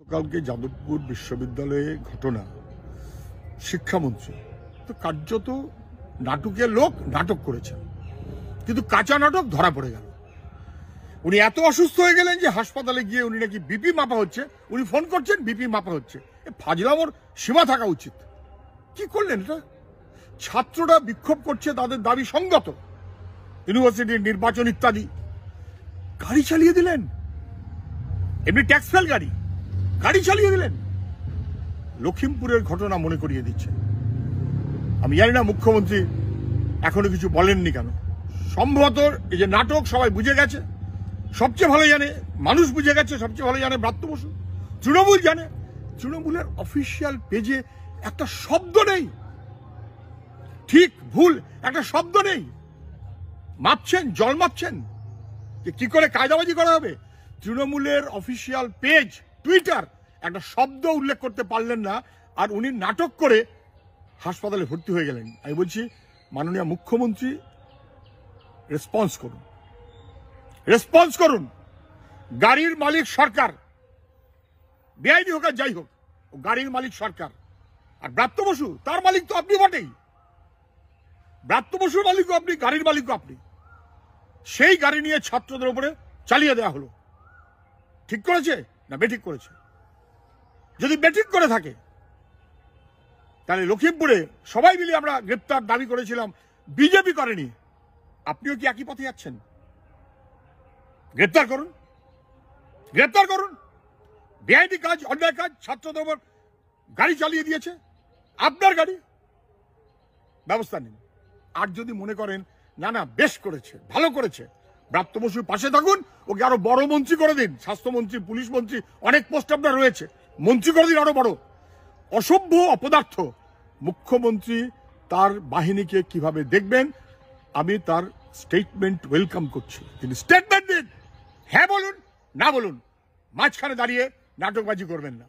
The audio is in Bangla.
গতকালকে যাদবপুর বিশ্ববিদ্যালয়ে ঘটনা, শিক্ষামন্ত্রী তো কার্যত নাটকের লোক নাটক করেছেন, কিন্তু কাঁচা নাটক ধরা পড়ে গেল। উনি এত অসুস্থ হয়ে গেলেন যে হাসপাতালে গিয়ে উনি নাকি বিপি মাপা হচ্ছে, উনি ফোন করছেন বিপি মাপা হচ্ছে। ফাজলামোর সীমা থাকা উচিত। কি করলেন এটা? ছাত্ররা বিক্ষোভ করছে, তাদের দাবি সঙ্গত, ইউনিভার্সিটির নির্বাচন ইত্যাদি। গাড়ি চালিয়ে দিলেন, এমনি ট্যাক্স ফেল গাড়ি চালিয়ে দিলেন। লখিমপুরের ঘটনা মনে করিয়ে দিচ্ছে। আমি জানি না মুখ্যমন্ত্রী এখনো কিছু বলেননি কেন। সম্ভবত এই যে নাটক সবাই বুঝে গেছে, সবচেয়ে ভালো জানে মানুষ, বুঝে গেছে সবচেয়ে ভালো জানে ব্রাত্য বসু, তৃণমূল জানে। তৃণমূলের অফিসিয়াল পেজে একটা শব্দ নেই, ঠিক ভুল একটা শব্দ নেই। মাপছেন, জল মাপছেন যে কি করে কায়দাবাজি করা হবে। তৃণমূলের অফিসিয়াল পেজ টুইটার একটা শব্দ উল্লেখ করতে পারলেন না, আর উনি নাটক করে হাসপাতালে ভর্তি হয়ে গেলেন। আমি বলছি মাননীয় মুখ্যমন্ত্রী রেসপন্স করুন। গাড়ির মালিক সরকার, বেআইনি হোক আর যাই হোক, গাড়ির মালিক সরকার। আর ব্রাত্য বসু, তার মালিক তো আপনি বটেই। ব্রাত্য বসুর মালিকও আপনি, গাড়ির মালিকও আপনি। সেই গাড়ি নিয়ে ছাত্রদের উপরে চালিয়ে দেওয়া হলো। ঠিক করেছে না বেঠিক করেছে? যদি বেঠিক করে থাকে তাহলে লখিমপুরে সবাই মিলে আমরা গ্রেপ্তার দাবি করেছিলাম, বিজেপি করেনি। আপনিও কি একই পথে যাচ্ছেন? গ্রেপ্তার করুন। বেআইনি কাজ, অন্যায় কাজ, ছাত্রদের উপর গাড়ি চালিয়ে দিয়েছে, আপনার গাড়ি, ব্যবস্থা নিন। আর যদি মনে করেন না না বেশ করেছে, ভালো করেছে, ব্রাত্য বসুর পাশে থাকুন, ওকে আরো বড় মন্ত্রী করে দিন। স্বাস্থ্যমন্ত্রী, পুলিশ মন্ত্রী, অনেক পোস্ট আপনার রয়েছে, মন্ত্রী করে দিন আরো বড়। অসভ্য অপদার্থ মুখ্যমন্ত্রী তার বাহিনীকে কিভাবে দেখবেন, আমি তার স্টেটমেন্ট ওয়েলকাম করছি। তিনি স্টেটমেন্ট দিন, হ্যাঁ বলুন না বলুন, মাঝখানে দাঁড়িয়ে নাটকবাজি করবেন না।